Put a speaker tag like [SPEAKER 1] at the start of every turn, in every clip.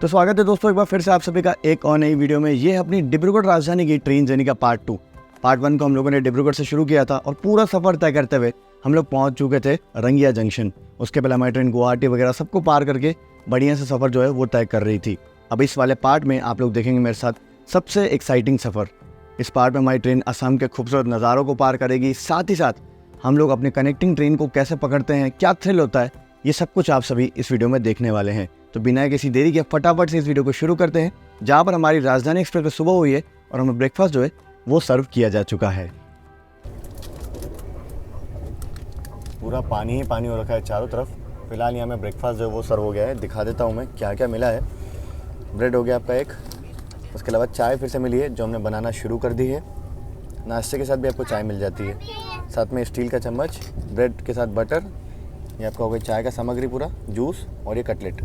[SPEAKER 1] तो स्वागत है दोस्तों एक बार फिर से आप सभी का एक और नई वीडियो में। ये है अपनी डिब्रूगढ़ राजधानी की ट्रेन जर्नी का पार्ट 2। पार्ट 1 को हम लोगों ने डिब्रूगढ़ से शुरू किया था और पूरा सफर तय करते हुए हम लोग पहुंच चुके थे रंगिया जंक्शन। उसके पहले हमारी ट्रेन गुवाहाटी वगैरह सबको पार करके बढ़िया से सफर जो है वो तय कर रही थी। अब इस वाले पार्ट में आप लोग देखेंगे मेरे साथ सबसे एक्साइटिंग सफ़र। इस पार्ट में हमारी ट्रेन असम के खूबसूरत नज़ारों को पार करेगी, साथ ही साथ हम लोग अपने कनेक्टिंग ट्रेन को कैसे पकड़ते हैं, क्या थ्रिल होता है, ये सब कुछ आप सभी इस वीडियो में देखने वाले हैं। तो बिना किसी देरी के फटाफट से इस वीडियो को शुरू करते हैं, जहाँ पर हमारी राजधानी एक्सप्रेस में सुबह हुई है और हमें ब्रेकफास्ट जो है वो सर्व किया जा चुका है। पूरा पानी ही पानी हो रखा है चारों तरफ। फिलहाल यहाँ में ब्रेकफास्ट जो है वो सर्व हो गया है। दिखा देता हूँ मैं क्या क्या मिला है। ब्रेड हो गया आपका एक, उसके अलावा चाय फिर से मिली है जो हमने बनाना शुरू कर दी है। नाश्ते के साथ भी आपको चाय मिल जाती है, साथ में स्टील का चम्मच, ब्रेड के साथ बटर, ये आपका हो गया चाय का सामग्री पूरा, जूस और ये कटलेट।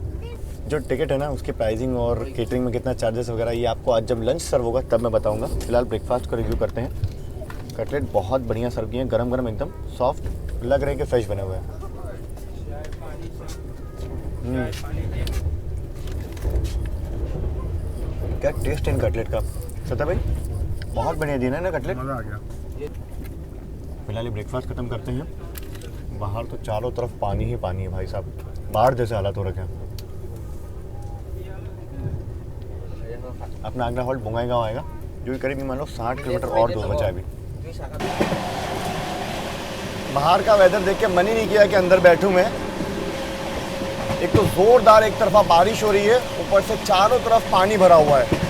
[SPEAKER 1] जो टिकट है ना उसकी प्राइसिंग और केटरिंग में कितना चार्जेस वगैरह ये आपको आज जब लंच सर्व होगा तब मैं बताऊंगा। फिलहाल ब्रेकफास्ट का रिव्यू करते हैं। कटलेट बहुत बढ़िया सर्व किए हैं, गरम गरम एकदम सॉफ्ट, लग रहा है कि फ्रेश बने हुए हैं। क्या टेस्ट है इन कटलेट का सता भाई, बहुत बढ़िया दिया है ना कटलेट, मज़ा आ गया। फिलहाल ब्रेकफास्ट खत्म करते हैं। बाहर तो चारों तरफ पानी ही पानी है भाई साहब, बाढ़ जैसे हालात हो रखे हैं। अपना आगरा हॉल्ट बोंगाईगांव आएगा जो कि करीब मान लो 60 किलोमीटर और दूर बचा है अभी। बाहर का वेदर देख के मन ही नहीं किया कि अंदर बैठूं मैं। एक तो जोरदार एक तरफा बारिश हो रही है, ऊपर से चारों तरफ पानी भरा हुआ है।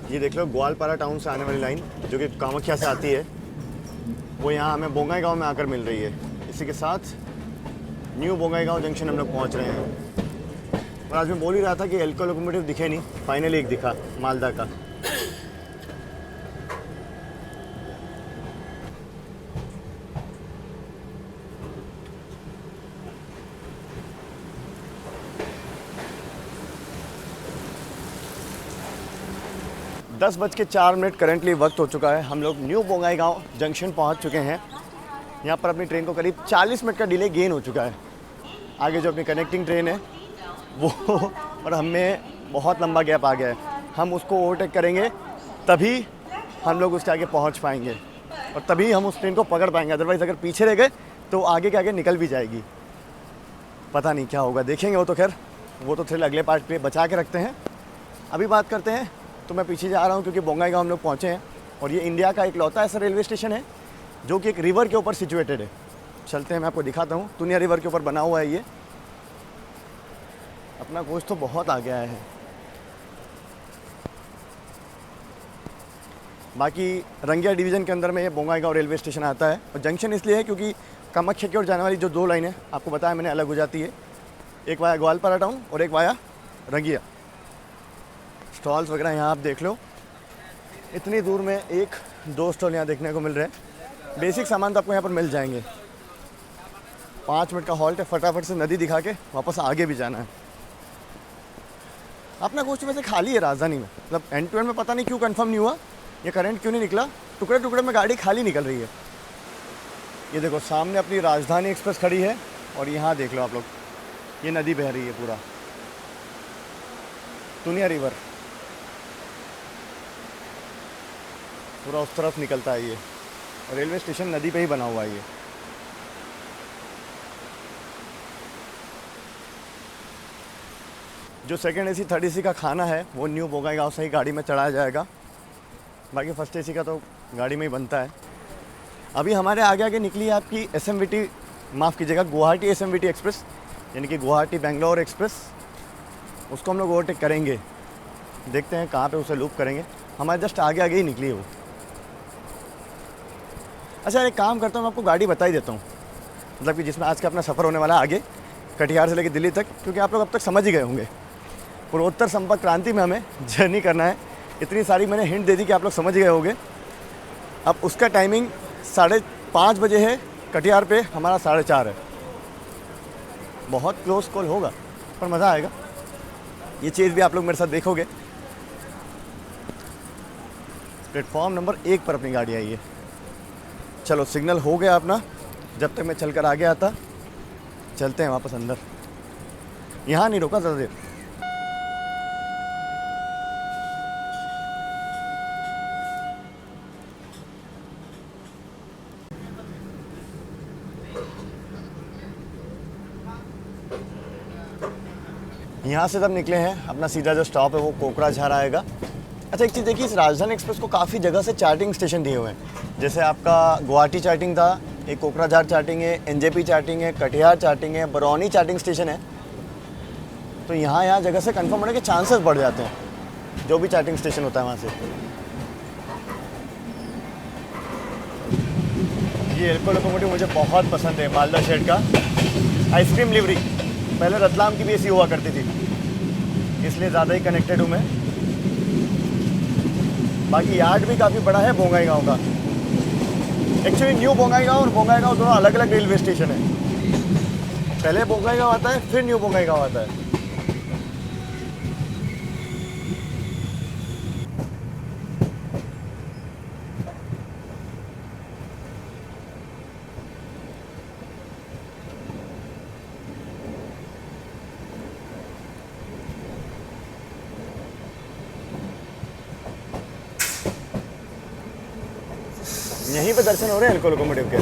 [SPEAKER 1] ये देख लो ग्वालपारा टाउन से आने वाली लाइन जो कि कामाख्या से आती है, वो यहाँ हमें बोंगाईगांव में आकर मिल रही है। इसी के साथ न्यू बोंगाईगांव जंक्शन हम लोग पहुँच रहे हैं। और आज मैं बोल ही रहा था कि एल्को लोकोमोटिव दिखे नहीं, फाइनली एक दिखा मालदा का। दस बज के 4 मिनट करेंटली वक्त हो चुका है। हम लोग न्यू बोंगाईगांव जंक्शन पहुंच चुके हैं। यहाँ पर अपनी ट्रेन को करीब 40 मिनट का डिले गेन हो चुका है। आगे जो अपनी कनेक्टिंग ट्रेन है वो और हमें बहुत लंबा गैप आ गया है। हम उसको ओवरटेक करेंगे तभी हम लोग उसके आगे पहुँच पाएंगे और तभी हम उस ट्रेन को पकड़ पाएंगे। अदरवाइज़ अगर पीछे रह गए तो आगे के आगे निकल भी जाएगी। पता नहीं क्या होगा, देखेंगे। वो तो खैर वो तो थ्रिल अगले पार्ट पे बचा के रखते हैं। अभी बात करते हैं तो मैं पीछे जा रहा हूँ क्योंकि बोंगाईगांव हम लोग पहुँचे हैं और ये इंडिया का एक लौता ऐसा रेलवे स्टेशन है जो कि एक रिवर के ऊपर सिचुएटेड है। चलते हैं, मैं आपको दिखाता हूँ। तुनिया रिवर के ऊपर बना हुआ है ये। अपना कोच तो बहुत आ गया है। बाकी रंगिया डिवीज़न के अंदर में ये बोंगाईगांव रेलवे स्टेशन आता है और जंक्शन इसलिए है क्योंकि कामाख्या की ओर जाने वाली जो दो लाइनें आपको बताया मैंने अलग हो जाती है, एक वाया ग्वालपारा टाउन और एक वाया रंगिया। स्टॉल्स वगैरह यहाँ आप देख लो, इतनी दूर में एक दो स्टॉल यहाँ देखने को मिल रहे हैं। बेसिक सामान तो आपको यहाँ पर मिल जाएंगे। 5 मिनट का हॉल्ट है, फटाफट से नदी दिखा के वापस आगे भी जाना है। अपना कोच वैसे खाली है राजधानी में, मतलब एंड टू एंड में पता नहीं क्यों कंफर्म नहीं हुआ, ये करंट क्यों नहीं निकला, टुकड़े टुकड़े में गाड़ी खाली निकल रही है। ये देखो सामने अपनी राजधानी एक्सप्रेस खड़ी है और यहाँ देख लो आप लोग, ये नदी बह रही है पूरा, तुनिया रिवर पूरा उस तरफ निकलता है ये। और रेलवे स्टेशन नदी पे ही बना हुआ है ये। जो सेकंड एसी थर्ड एसी का खाना है वो न्यू बोंगाईगांव से ही गाड़ी में चढ़ाया जाएगा। बाकी फर्स्ट एसी का तो गाड़ी में ही बनता है। अभी हमारे आगे आगे निकली है आपकी SMVT, माफ़ कीजिएगा गुवाहाटी SMVT एक्सप्रेस, यानी कि गुवाहाटी बेंगलोर एक्सप्रेस। उसको हम लोग ओवरटेक करेंगे, देखते हैं कहाँ पे उसे लूप करेंगे। हमारे जस्ट आगे आगे ही निकली है वो। अच्छा एक काम करता हूँ, मैं आपको गाड़ी बता ही देता हूँ, मतलब कि जिसमें आज का अपना सफ़र होने वाला है आगे कटिहार से लेकर दिल्ली तक, क्योंकि आप लोग अब तक समझ ही गए होंगे। पूर्वोत्तर संपर्क क्रांति में हमें जर्नी करना है। इतनी सारी मैंने हिंट दे दी कि आप लोग समझ गए होंगे। अब उसका टाइमिंग 5:30 बजे है, कटिहार पे हमारा 4:30 है। बहुत क्लोज कॉल होगा पर मज़ा आएगा। ये चीज़ भी आप लोग मेरे साथ देखोगे। प्लेटफॉर्म नंबर 1 पर अपनी गाड़ी आई है। चलो सिग्नल हो गया अपना, जब तक मैं चल कर आगे आता। चलते हैं वापस अंदर, यहाँ नहीं रोका ज़्यादा देर। यहाँ से जब निकले हैं, अपना सीधा जो स्टॉप है वो कोकराझार आएगा। अच्छा, एक चीज़ देखिए, इस राजधानी एक्सप्रेस को काफ़ी जगह से चार्टिंग स्टेशन दिए हुए हैं। जैसे आपका गुवाहाटी चार्टिंग था, एक कोकराझार चार्टिंग है, एनजेपी चार्टिंग है, कटिहार चार्टिंग है, बरौनी चार्टिंग स्टेशन है। तो यहाँ जगह से कंफर्म होने के चांसेस बढ़ जाते हैं, जो भी चार्टिंग स्टेशन होता है वहाँ से। ये एल्को लोकोमोटिव मुझे बहुत पसंद है, मालदा शेड का आइसक्रीम लिवरी। पहले रतलाम की भी ऐसी हुआ करती थी, इसलिए ज़्यादा ही कनेक्टेड हूँ मैं। बाकी यार्ड भी काफ़ी बड़ा है बोंगाईगांव का। एक्चुअली न्यू बोंगाईगांव और बोंगाईगांव दोनों अलग अलग रेलवे स्टेशन है। पहले बोंगाईगांव आता है, फिर न्यू बोंगाईगांव आता है। यहीं पे दर्शन हो रहे हैं एल्को लोकोमोटिव के,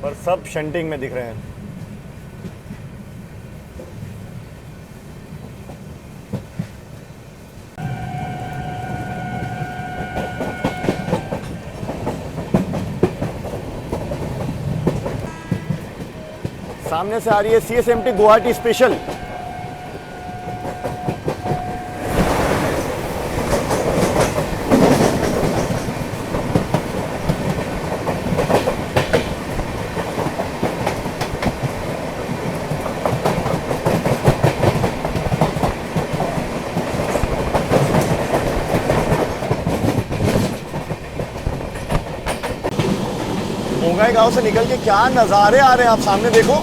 [SPEAKER 1] पर सब शंटिंग में दिख रहे हैं। सामने से आ रही है CSMT गुवाहाटी स्पेशल। बोंगाईगांव से निकल के क्या नज़ारे आ रहे हैं, आप सामने देखो।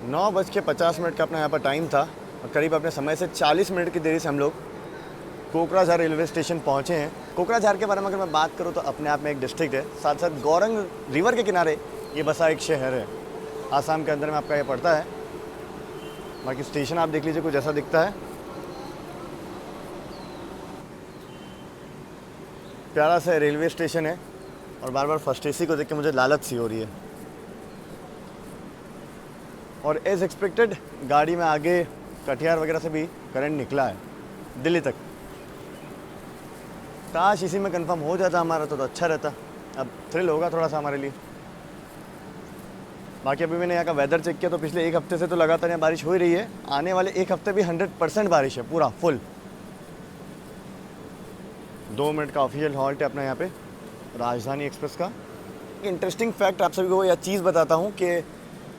[SPEAKER 1] नौ बज के 50 मिनट का अपना यहाँ पर टाइम था और करीब अपने समय से 40 मिनट की देरी से हम लोग कोकराझार रेलवे स्टेशन पहुँचे हैं। कोकराझार के बारे में अगर मैं बात करूँ तो अपने आप में एक डिस्ट्रिक्ट है, साथ साथ गौरंग रिवर के किनारे ये बसा एक शहर है। आसाम के अंदर में आपका ये पड़ता है। बाकी स्टेशन आप देख लीजिए कुछ ऐसा दिखता है, प्यारा सा रेलवे स्टेशन है। और बार बार फर्स्ट AC को देख के मुझे लालच सी हो रही है। और एज एक्सपेक्टेड गाड़ी में आगे कटिहार वगैरह से भी करंट निकला है दिल्ली तक। काश इसी में कंफर्म हो जाता हमारा तो अच्छा रहता। अब थ्रिल होगा थोड़ा सा हमारे लिए। बाकी अभी मैंने यहाँ का वेदर चेक किया तो पिछले 1 हफ्ते से तो लगातार यहाँ बारिश हो ही रही है। आने वाले 1 हफ्ते भी 100% बारिश है, पूरा फुल। 2 मिनट का ऑफिशियल हॉल्ट है अपना यहाँ पे राजधानी एक्सप्रेस का। इंटरेस्टिंग फैक्ट आप सभी को यह चीज़ बताता हूँ कि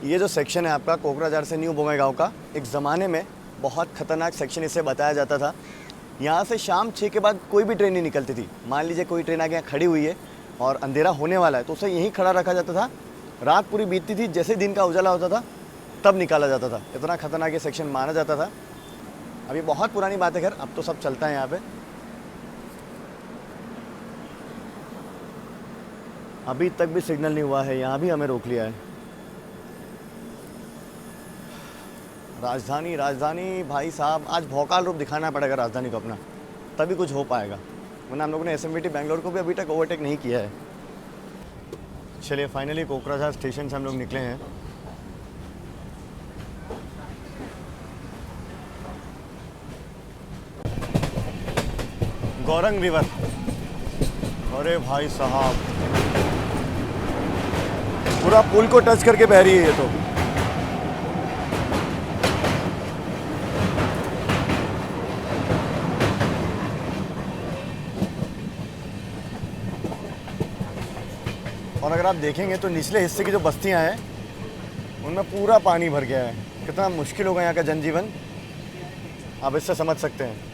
[SPEAKER 1] ये जो सेक्शन है आपका कोकराझार से न्यू बोंगाईगांव का, एक ज़माने में बहुत ख़तरनाक सेक्शन इसे बताया जाता था। यहाँ से शाम 6 के बाद कोई भी ट्रेन नहीं निकलती थी। मान लीजिए कोई ट्रेन आगे यहाँ खड़ी हुई है और अंधेरा होने वाला है तो उसे यहीं खड़ा रखा जाता था। रात पूरी बीतती थी, जैसे दिन का उजाला होता था तब निकाला जाता था। इतना ख़तरनाक ये सेक्शन माना जाता था। अभी बहुत पुरानी बात है, खैर अब तो सब चलता है यहाँ पे। अभी तक भी सिग्नल नहीं हुआ है, यहाँ भी हमें रोक लिया है। राजधानी राजधानी भाई साहब, आज भौकाल रूप दिखाना पड़ेगा राजधानी को अपना, तभी कुछ हो पाएगा, वरना हम लोगों ने एसएमबीटी बेंगलोर को भी अभी तक ओवरटेक नहीं किया है। चलिए फाइनली कोकराझार स्टेशन से हम लोग निकले हैं। गौरंग रिवर, अरे भाई साहब पूरा पुल को टच करके बह रही है ये तो। और अगर आप देखेंगे तो निचले हिस्से की जो बस्तियां हैं उनमें पूरा पानी भर गया है। कितना मुश्किल होगा यहाँ का जनजीवन, आप इससे समझ सकते हैं।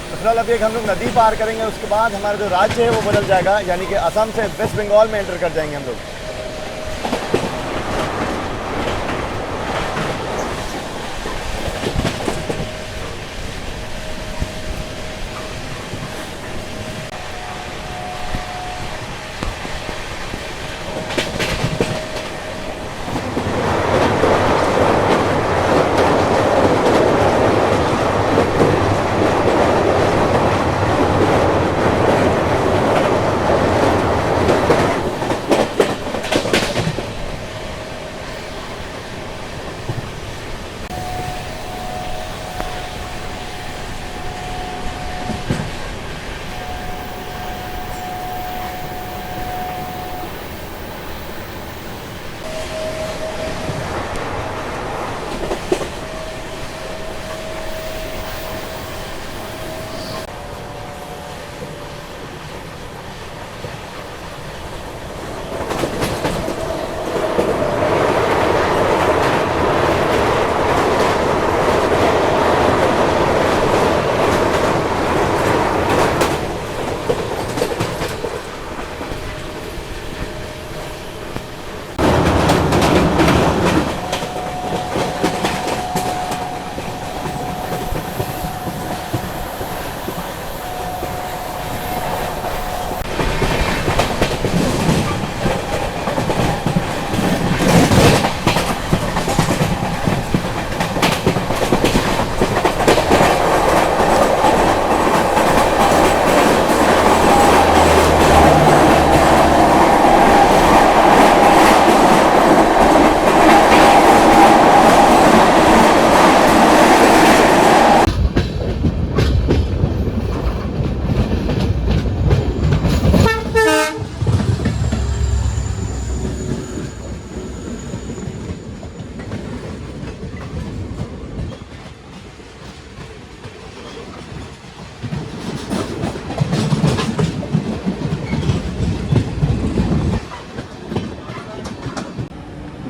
[SPEAKER 1] तो फिलहाल अभी एक हम लोग नदी पार करेंगे, उसके बाद हमारा जो राज्य है वो बदल जाएगा, यानी कि असम से वेस्ट बंगाल में एंटर कर जाएंगे हम लोग।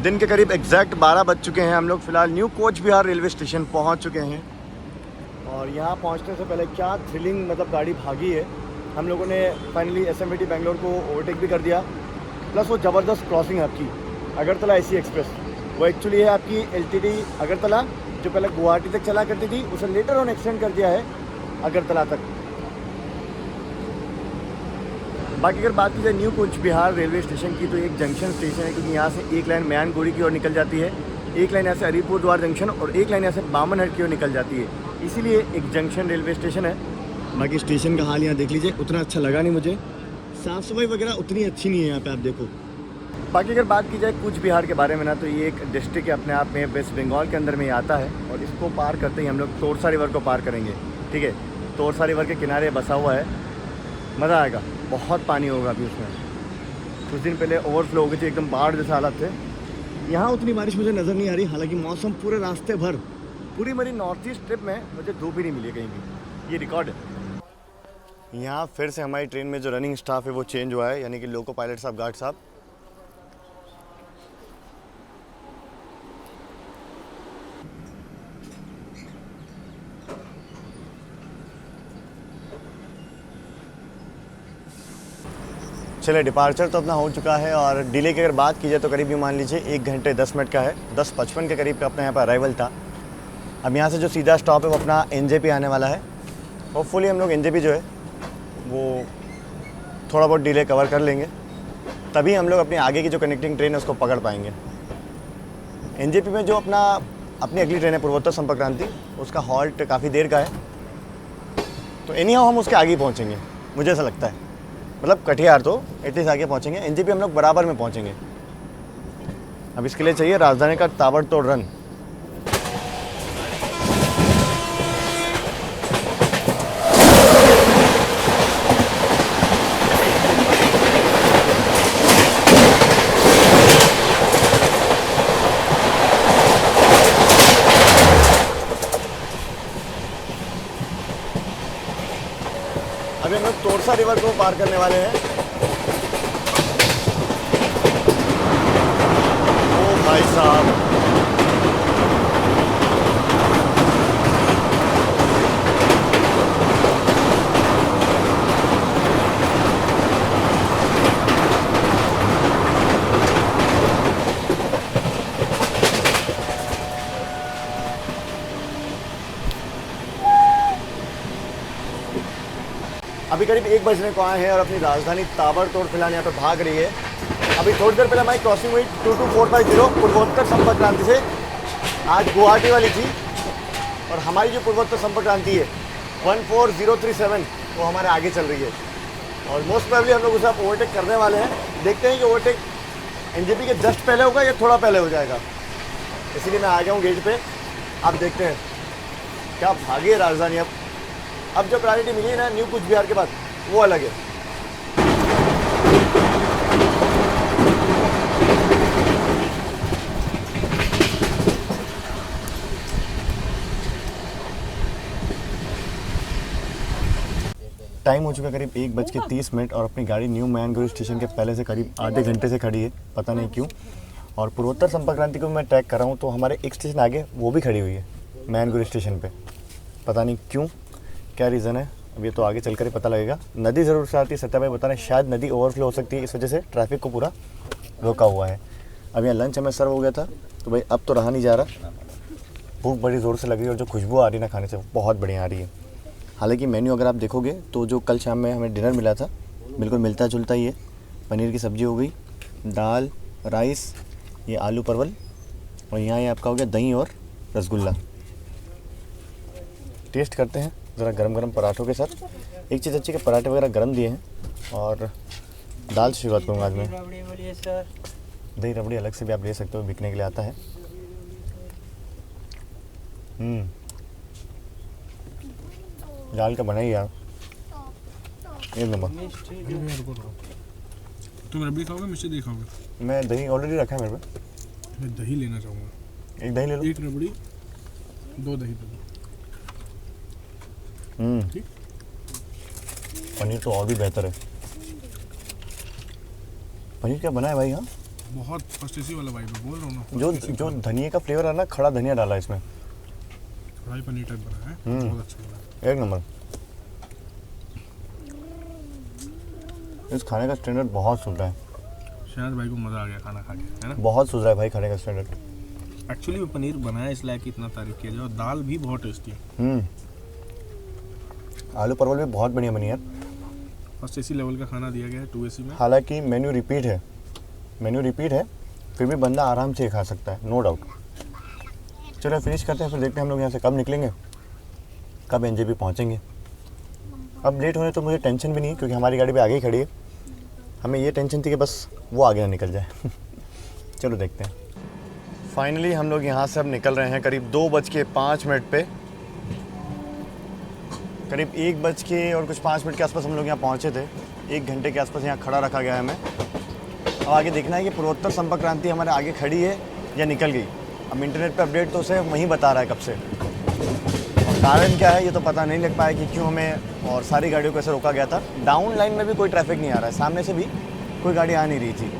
[SPEAKER 1] दिन के करीब एग्जैक्ट 12 बज चुके हैं। हम लोग फ़िलहाल new coach Bihar railway station पहुंच चुके हैं और यहाँ पहुंचने से पहले क्या थ्रिलिंग मतलब गाड़ी भागी है। हम लोगों ने फाइनली एसएमबीटी बेंगलोर को ओवरटेक भी कर दिया, प्लस वो ज़बरदस्त क्रॉसिंग है आपकी अगरतला एसी एक्सप्रेस। वो एक्चुअली है आपकी एलटीटी अगरतला, जो पहले गुवाहाटी तक चला करती थी, उसे लेटर ऑन एक्सटेंड कर दिया है अगरतला तक। बाकी अगर बात की जाए new coach Bihar railway station की, तो एक जंक्शन स्टेशन है, क्योंकि यहाँ से एक लाइन म्यानगुड़ी की ओर निकल जाती है, एक लाइन यहाँ से अलीपुर द्वार जंक्शन और एक लाइन यहाँ से बामनहट की ओर निकल जाती है, इसीलिए एक जंक्शन रेलवे स्टेशन है। बाकी स्टेशन का हाल यहाँ देख लीजिए, उतना अच्छा लगा नहीं मुझे, साफ़ सफाई वगैरह उतनी अच्छी नहीं है यहाँ पे, आप देखो। बाकी अगर बात की जाए कूच बिहार के बारे में ना, तो ये एक डिस्ट्रिक्ट अपने आप में वेस्ट बंगाल के अंदर में आता है और इसको पार करते ही हम लोग तोरसा रिवर को पार करेंगे। ठीक है, तोरसा रिवर के किनारे बसा हुआ है, मज़ा आएगा, बहुत पानी होगा अभी उसमें। कुछ दिन पहले ओवरफ्लो हो गई थी, एकदम बाढ़ जैसे हालत थे। यहाँ उतनी बारिश मुझे नज़र नहीं आ रही, हालांकि मौसम पूरे रास्ते भर, पूरी मेरी नॉर्थ ईस्ट ट्रिप में मुझे धूप ही नहीं मिली कहीं भी, ये रिकॉर्ड है। यहाँ फिर से हमारी ट्रेन में जो रनिंग स्टाफ है वो चेंज हुआ है, यानी कि लोको पायलट साहब, गार्ड साहब। चलिए, डिपार्चर तो अपना हो चुका है और डिले की अगर बात की जाए तो करीब यूँ मान लीजिए 1 घंटे 10 मिनट का है। 10:55 के करीब का अपने यहाँ पर अराइवल था। अब यहाँ से जो सीधा स्टॉप है वो अपना एनजेपी आने वाला है। होपफुली हम लोग एनजेपी जो है वो थोड़ा बहुत डिले कवर कर लेंगे, तभी हम लोग अपनी आगे की जो कनेक्टिंग ट्रेन है उसको पकड़ पाएंगे। एनजेपी में जो अपनी अगली ट्रेन है पूर्वोत्तर संपर्क क्रांति, उसका हॉल्ट काफ़ी देर का है, तो एनी हाउ हम उसके आगे ही पहुँचेंगे, मुझे ऐसा लगता है। मतलब कटिहार तो एटलीस्ट आगे पहुँचेंगे, एनजेपी हम लोग बराबर में पहुँचेंगे। अब इसके लिए चाहिए राजधानी का ताबड़तोड़ रन। अभी हम लोग तोरसा रिवर को पार करने वाले हैं। ओ भाई साहब, अभी करीब 1 बजने को आए हैं और अपनी राजधानी ताबड़तोड़ फिलहाल यहाँ पे भाग रही है। अभी थोड़ी देर पहले हमारी क्रॉसिंग हुई 22450 पूर्वोत्तर संपर्क क्रांति से, आज गुवाहाटी वाली थी। और हमारी जो पूर्वोत्तर संपर्क क्रांति है 14037 वो हमारे आगे चल रही है और मोस्ट प्रोबेबली हम लोग उसे आप ओवरटेक करने वाले हैं। देखते हैं कि ओवरटेक एनजेपी के जस्ट पहले होगा या थोड़ा पहले हो जाएगा, इसीलिए मैं आ गया हूँ गेट पे। आप देखते हैं क्या भागी है राजधानी। अब जो प्रायोरिटी मिली है ना न्यू कुछ बिहार के बाद, वो अलग है। टाइम हो चुका करीब 1:30 और अपनी गाड़ी न्यू मैनगुरु स्टेशन के पहले से करीब आधे घंटे से खड़ी है, पता नहीं क्यों। और पूर्वोत्तर संपर्क क्रांति को मैं ट्रैक कर रहा हूँ तो हमारे एक स्टेशन आगे वो भी खड़ी हुई है मैनगुरु स्टेशन पे, पता नहीं क्यों, क्या रीज़न है। अब ये तो आगे चलकर ही पता लगेगा। नदी ज़रूर से आती है, सत्या भाई बता रहे हैं शायद नदी ओवरफ्लो हो सकती है, इस वजह से ट्रैफिक को पूरा रोका हुआ है। अब यहाँ लंच हमें सर्व हो गया था तो भाई अब तो रहा नहीं जा रहा, भूख बड़ी ज़ोर से लग रही है और जो खुशबू आ रही है ना खाने से बहुत बढ़िया आ रही है। हालांकि मेन्यू अगर आप देखोगे तो जो कल शाम में हमें डिनर मिला था बिल्कुल मिलता जुलता ही है। पनीर की सब्ज़ी हो गई, दाल, राइस, ये आलू परवल, और यहाँ ये आपका हो गया दही और रसगुल्ला। टेस्ट करते हैं ज़रा गरम गरम पराठों के साथ। एक चीज़ अच्छी कि पराठे वगैरह गरम दिए हैं। और दाल से शुरुआत करूँगा आज मैं। दही रबड़ी अलग से भी आप ले सकते हो, बिकने के लिए आता है। दाल का बना ही यार एक नंबर।
[SPEAKER 2] तुम रबड़ी खाओगे मिर्ची दही खाओगे?
[SPEAKER 1] मैं दही ऑलरेडी रखा है मेरे पे।
[SPEAKER 2] मैं दही लेना चाहूँगा।
[SPEAKER 1] एक दही ले लो।
[SPEAKER 2] एक रबड़ी 2 दही दो। ठीक।
[SPEAKER 1] पनीर तो और भी बेहतर है। पनीर क्या बना है भाई? हाँ
[SPEAKER 2] बहुत फर्स्ट एसी वाला वाइब है, बोल रहा हूँ ना।
[SPEAKER 1] जो धनिया का फ्लेवर है ना, खड़ा धनिया डाला है इसमें,
[SPEAKER 2] कढ़ाई पनीर टाइप बना है, बहुत अच्छा बना है,
[SPEAKER 1] एक नंबर। इस खाने का स्टैंडर्ड बहुत सुधरा है।
[SPEAKER 2] शायद भाई को मज़ा आ गया खाना खा के, है ना?
[SPEAKER 1] बहुत सुधरा है भाई खाने का स्टैंडर्ड।
[SPEAKER 2] एक्चुअली पनीर बनाया इस लायक इतना तारीफ किया जाए, और दाल भी बहुत टेस्टी है।
[SPEAKER 1] आलू परवल भी बहुत बढ़िया बनी यार।
[SPEAKER 2] फर्स्ट एसी लेवल का खाना दिया गया है 2 एसी में।
[SPEAKER 1] हालांकि मेन्यू रिपीट है, फिर भी बंदा आराम से खा सकता है, नो डाउट। चलो फिनिश करते हैं, फिर देखते हैं हम लोग यहाँ से कब निकलेंगे, कब एनजेपी पहुँचेंगे। अब लेट होने तो मुझे टेंशन भी नहीं है क्योंकि हमारी गाड़ी भी आगे ही खड़ी है। हमें ये टेंशन थी कि बस वो आगे ना निकल जाए। चलो देखते हैं। फाइनली हम लोग यहाँ से अब निकल रहे हैं करीब 2:05 पे। करीब 1:05 के आसपास हम लोग यहाँ पहुँचे थे। 1 घंटे के आसपास यहाँ खड़ा रखा गया है हमें। अब आगे देखना है कि पूर्वोत्तर संपर्क क्रांति हमारे आगे खड़ी है या निकल गई। अब इंटरनेट पे अपडेट तो उसे वहीं बता रहा है कब से, और कारण क्या है ये तो पता नहीं लग पाया कि क्यों हमें और सारी गाड़ियों को ऐसे रोका गया था। डाउन लाइन में भी कोई ट्रैफिक नहीं आ रहा है, सामने से भी कोई गाड़ी आ नहीं रही थी।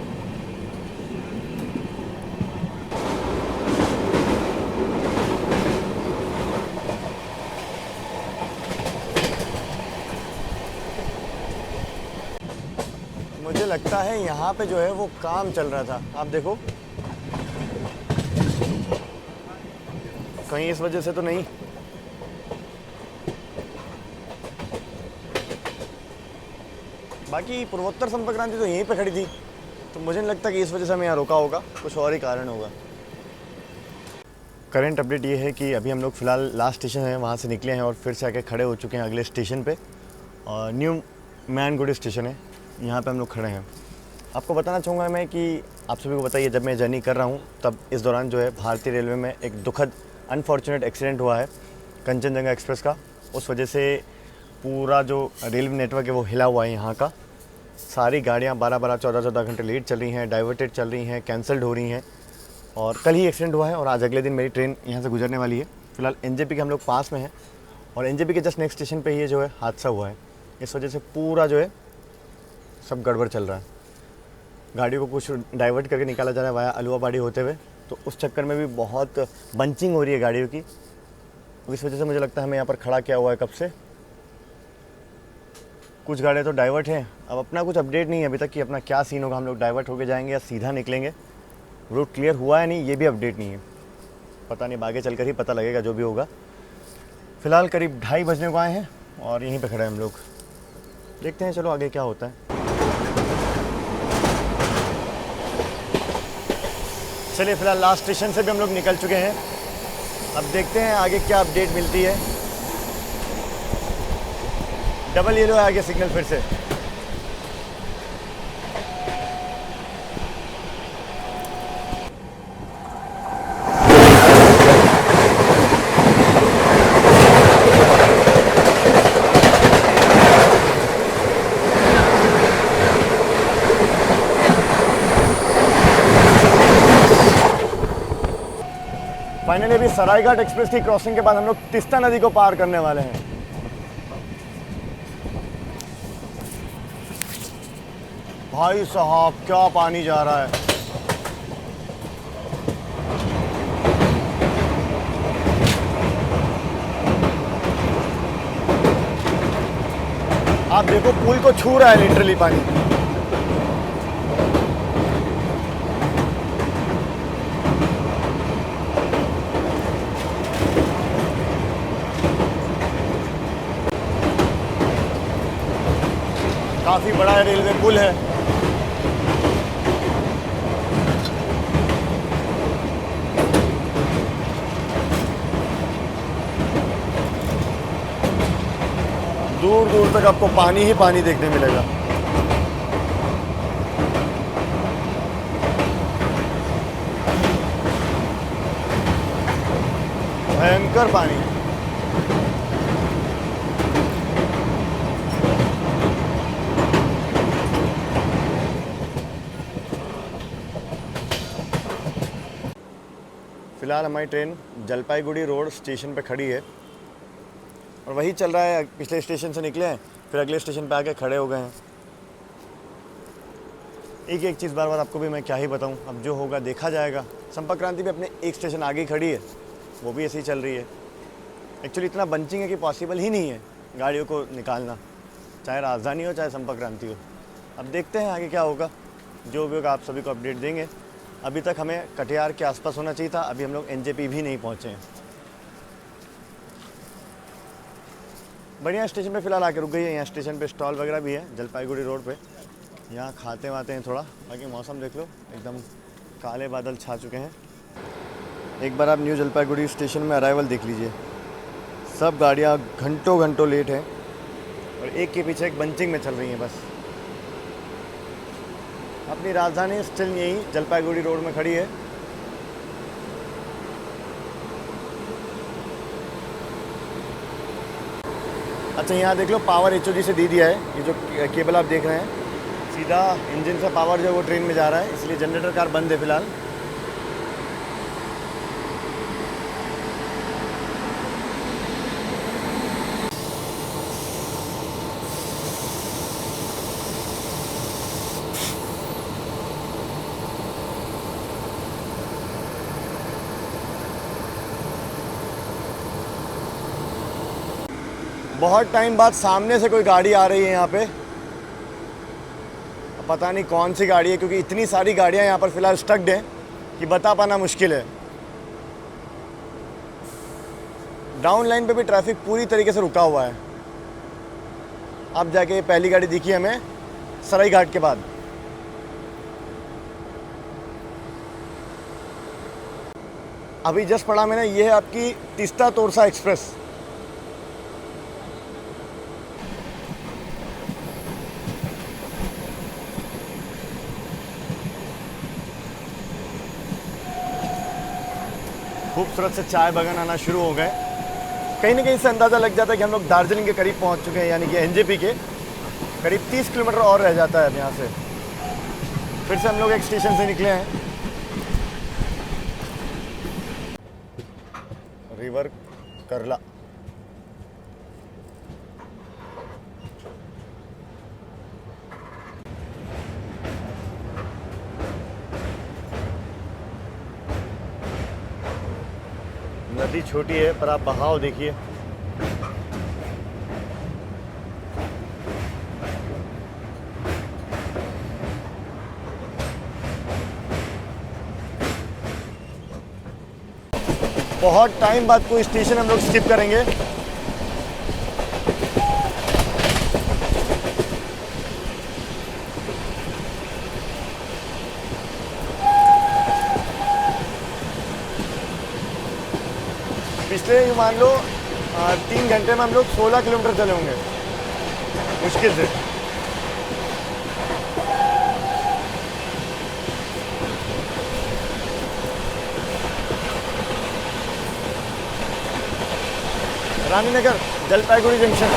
[SPEAKER 1] मुझे लगता है यहाँ पे जो है वो काम चल रहा था, आप देखो कहीं इस वजह से तो नहीं। बाकी पूर्वोत्तर संपर्क क्रांति तो यहीं पे खड़ी थी, तो मुझे नहीं लगता कि इस वजह से हमें यहाँ रोका होगा, कुछ और ही कारण होगा। करंट अपडेट ये है कि अभी हम लोग फ़िलहाल लास्ट स्टेशन है वहाँ से निकले हैं और फिर से आके खड़े हो चुके हैं अगले स्टेशन पे, और न्यू मैनगुडी स्टेशन है, यहाँ पे हम लोग खड़े हैं। आपको बताना चाहूँगा मैं कि आप सभी को बताइए, जब मैं जर्नी कर रहा हूँ तब इस दौरान जो है भारतीय रेलवे में एक दुखद अनफॉर्चुनेट एक्सीडेंट हुआ है कंचनजंगा एक्सप्रेस का। उस वजह से पूरा जो रेलवे नेटवर्क है वो हिला हुआ है यहाँ का। सारी गाड़ियाँ 12-12, 14-14 घंटे लेट चल रही हैं, डाइवर्टेड चल रही हैं, कैंसल्ड हो रही हैं। और कल ही एक्सीडेंट हुआ है और आज अगले दिन मेरी ट्रेन यहाँ से गुजरने वाली है। फिलहाल एनजेपी के हम लोग पास में हैं और एनजेपी के जस्ट नेक्स्ट स्टेशन पे ये जो है हादसा हुआ है। इस वजह से पूरा जो है सब गड़बड़ चल रहा है। गाड़ियों को कुछ डाइवर्ट करके निकाला जा रहा है वाया अलुआबाड़ी होते हुए, तो उस चक्कर में भी बहुत बंचिंग हो रही है गाड़ियों की। इस वजह से मुझे लगता है हमें यहाँ पर खड़ा किया हुआ है कब से। कुछ गाड़ियाँ तो डाइवर्ट हैं, अब अपना कुछ अपडेट नहीं है अभी तक कि अपना क्या सीन होगा, हम लोग डाइवर्ट होके जाएंगे या सीधा निकलेंगे। रूट क्लियर हुआ है नहीं, ये भी अपडेट नहीं है, पता नहीं, आगे चलकर ही पता लगेगा जो भी होगा। फिलहाल करीब 2:30 बजने को आए हैं और यहीं पे खड़े हैं हम लोग, देखते हैं चलो आगे क्या होता है। चलिए फिलहाल लास्ट स्टेशन से भी हम लोग निकल चुके हैं, अब देखते हैं आगे क्या अपडेट मिलती है। डबल येलो है आगे सिग्नल फिर से। फाइनली अभी सरायघाट एक्सप्रेस की क्रॉसिंग के बाद हम लोग तिस्ता नदी को पार करने वाले हैं। भाई साहब क्या पानी जा रहा है, आप देखो पुल को छू रहा है लिटरली पानी। काफी बड़ा रेलवे पुल है। दूर दूर तक आपको पानी ही पानी देखने मिलेगा। भयंकर पानी। फिलहाल हमारी ट्रेन जलपाईगुड़ी रोड स्टेशन पे खड़ी है और वही चल रहा है, पिछले स्टेशन से निकले हैं फिर अगले स्टेशन पे आके खड़े हो गए हैं। एक एक चीज़ बार बार आपको भी मैं क्या ही बताऊं, अब जो होगा देखा जाएगा। संपर्क क्रांति भी अपने एक स्टेशन आगे ही खड़ी है, वो भी ऐसे ही चल रही है। एक्चुअली इतना बंचिंग है कि पॉसिबल ही नहीं है गाड़ियों को निकालना, चाहे राजधानी हो चाहे संपर्क क्रांति हो। अब देखते हैं आगे क्या होगा, जो भी होगा आप सभी को अपडेट देंगे। अभी तक हमें कटिहार के आसपास होना चाहिए था, अभी हम लोग एनजेपी भी नहीं पहुँचे हैं। बढ़िया स्टेशन पे फ़िलहाल आके रुक गई है, यहाँ स्टेशन पे स्टॉल वगैरह भी है जलपाईगुड़ी रोड पे, यहाँ खाते वाते हैं थोड़ा। बाकी मौसम देख लो, एकदम काले बादल छा चुके हैं। एक बार आप न्यू जलपाईगुड़ी स्टेशन में अराइवल देख लीजिए, सब गाड़ियाँ घंटों घंटों लेट हैं और एक के पीछे एक बंचिंग में चल रही हैं बस। अपनी राजधानी स्टिल यहीं जलपाईगुड़ी रोड में खड़ी है। अच्छा यहाँ देख लो, पावर एचओजी से दे दिया है, ये जो केबल आप देख रहे हैं सीधा इंजन से पावर जो है वो ट्रेन में जा रहा है, इसलिए जनरेटर कार बंद है फिलहाल। बहुत टाइम बाद सामने से कोई गाड़ी आ रही है यहाँ पे। पता नहीं कौन सी गाड़ी है, क्योंकि इतनी सारी गाड़ियाँ यहाँ पर फ़िलहाल स्टक्ड हैं कि बता पाना मुश्किल है। डाउन लाइन पे भी ट्रैफिक पूरी तरीके से रुका हुआ है। अब जाके पहली गाड़ी दिखी हमें सराई घाट के बाद। अभी जस्ट पढ़ा मैंने, ये है आपकी तीस्ता तोरसा एक्सप्रेस। खूबसूरत से चाय बागान आना शुरू हो गए। कहीं ना कहीं से अंदाज़ा लग जाता है कि हम लोग दार्जिलिंग के करीब पहुंच चुके हैं, यानी कि एनजेपी के करीब 30 किलोमीटर और रह जाता है अब यहाँ से। फिर से हम लोग एक स्टेशन से निकले हैं, रिवर करला। नदी छोटी है पर आप बहाव देखिए। बहुत टाइम बाद कोई स्टेशन हम लोग स्किप करेंगे। पिछले यूँ मान लो 3 घंटे में हम लोग 16 किलोमीटर चले होंगे मुश्किल से। रानीनगर जलपाईगुड़ी जंक्शन।